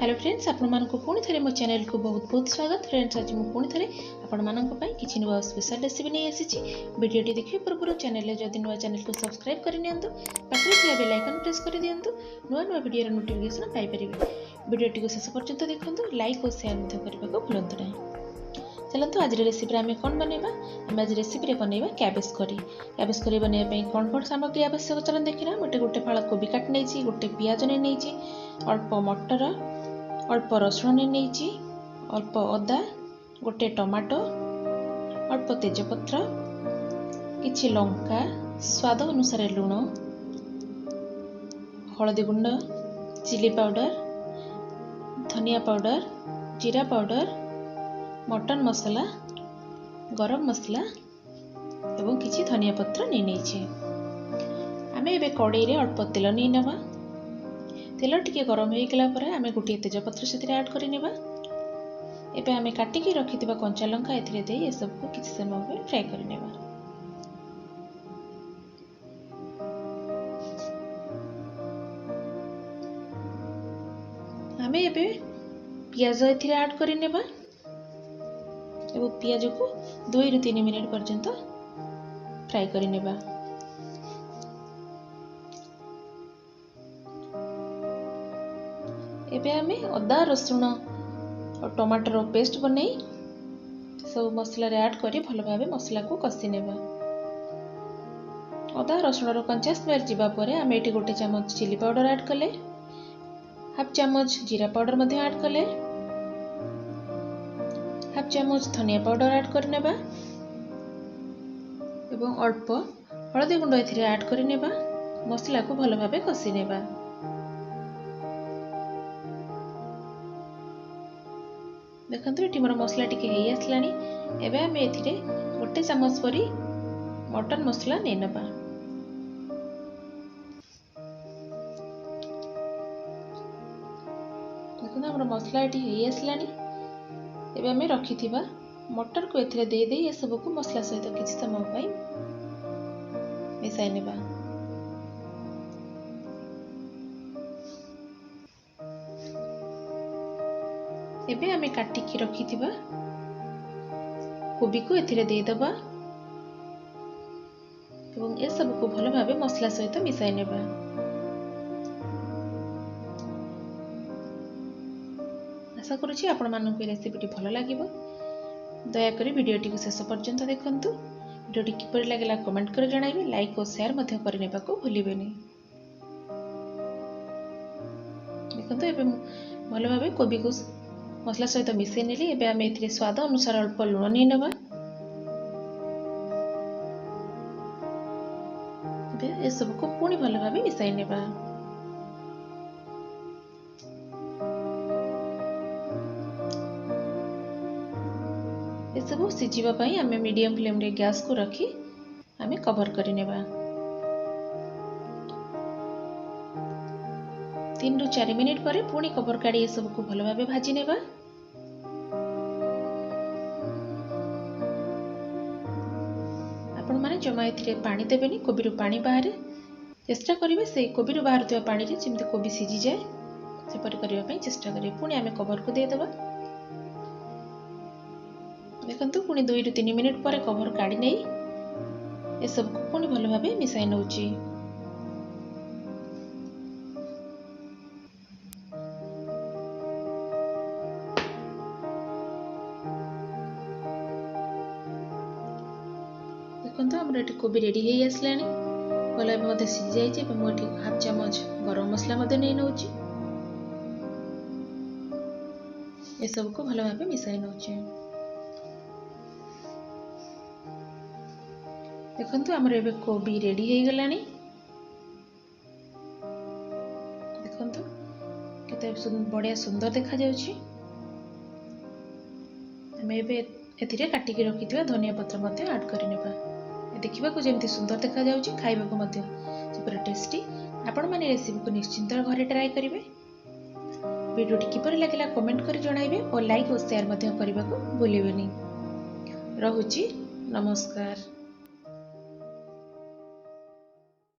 Hello friends, आपको पुणी थे मो चैनल को बहुत बहुत स्वागत। फ्रेंड्स, आज मुझे पुणी थे आपण किसी नुआ स्पेशल रेसिपी नहीं आसी। वीडियोटी देखिए पूर्व चैनल जदि नुआ चैनल को सब्सक्राइब करनी पाखे बेल आइकन प्रेस कर दिंतु नुआ नुआ वीडियो नोटिफिकेशन पाइपर। वीडियोटी को शेष पर्यंत देखो, लाइक और शेयर करने को भूलु ना। चलते आज रेसिपी आम कौन बनवा। आम आज रेसिपी बनवा कैबेज करी। कैबेज करी बनवाई कौन कौन सामग्री आवश्यक चलन देखना। गोटे फाड़ कोबी काट नहीं, गोटे पियाज नहीं, अल्प मटर, अल्प रसुण नहीं, अल्प अदा, गोटे टमाटो, अल्प तेजपत्र, किछि लंका, स्वाद अनुसार लुण, हलदी गुंड, चिली पाउडर, धनिया पाउडर, जीरा पाउडर, मटन मसला, गरम मसला एवं किछि धनिया पत्र नहीं। आम ए कड़ाई रे अल्प तेल नहीं नवा। तेल टिके गरम हो गला पर आम गोटे तेजपत्र से ऐड करनेबा। एबे आम काटिकी रखिथिबा कंचा लंका एथिरे देई ए सब को किछि समय फ्राई करनेबा। आम एबे पियाज एथिरे ऐड करनेबा एवं पियाज को 2 ରୁ 3 मिनिट पर्यंत फ्राई करनेबा। एबे आमे अदा रसुण और टमाटर पेस्ट बनै सब मसला रे ऐड करी भल भाबे मसला को कसी नेबा। अदा रसुण रो कंचा स्मेल जिबा परे आमे एटी गोटे चम्मच चिली पाउडर ऐड कले, हाफ चम्मच जीरा पाउडर मध्ये ऐड कले, हाफ चम्मच धनिया पाउडर ऐड करनेबा एवं अल्प हळदी गुंड एथिरे ऐड करनेबा। मसला को भल भाबे कसी नेबा। देखंतु एटी मोर मसला टिके हेई आसलानी। एबे आम एथिरे गोटे चम्मच परी मटन मसला नै नबा। देखंतु हमर मसला एटी हेई आसलानी। एबे आम रखिथिबा मटर को एथिरे दे दे ए सब को मसला सहित किछि समय पई मिसाई नेबा। एबे आमे काटिकी रखिथिबा कोबी को एथिरे दे दबा एवं ए सब को भलो भाबे मसला सहित मिसाई नेबा। आशा करूछि आपण मानक रेसिपीटी भलो लागिबो। दया करी वीडियोटी को शेष पर्यंत देखंतु। वीडियोटी किपरि लागला कमेंट कर जणाइबे। लाइक और शेयर मध्य करनेबा को भूलिबेनी। देखंतु एबे भलो भाबे कोबी को मसला सहित मिसई नेली। एबे आम एथिरे स्वाद अनुसार अल्प लुण नहीं नबा। एबे ए सब को पुणी भल भाबे मिसाई नेबा। ए सब सिझिबा पई आम मीडियम फ्लेम रे गैस को रखी आम कवर करि नेबा। 3 ରୁ 4 मिनिट पर पुणी कवर काढ़ी ए सब को भल भाबे भाजी नेबा। आपण माने जमा एथिरे पानी देबेनी। कोबी रो पानी बाहर चेष्टा करिवे से कोबी रो बाहर थिबा पानी रे जेमति कोबी सिझी जाए से परि करिवा पई चेष्टा करिवे। पुणी आमे कवर को दे देबा। देखंतु पुणी 2 ରୁ 3 मिनिट पर कवर काढ़ी नै ए सब को पुणी भल भाबे मिसाई नउची। देखंतु हमर एटी कोबी रेडी हेई आसलानी। भल भाबे मते सिझी जाई जे। मो एटी हाफ चम्मच गरम मसला मते नै नउची। ए सब को भल भाबे मिसाई नउची। देखंतु हमर एबे कोबी रेडी हेई गलानी। देखंतु केते बढ़िया सुंदर देखा जाउची। हम एबे एथिरे काटिकी रखिथिबा धनिया पत्र मते ऐड करिनेबा। देखिबा को जेमति सुंदर देखा जाउची, खाइबा को मते सुपर टेस्टी। आपण माने रेसिपी को निश्चिंत घरे ट्राई करिवे। वीडियोटी किपरि लागला कमेंट करि जणाइबे और लाइक और शेयर मते करबा को भूलिबेनी। रहुची, नमस्कार।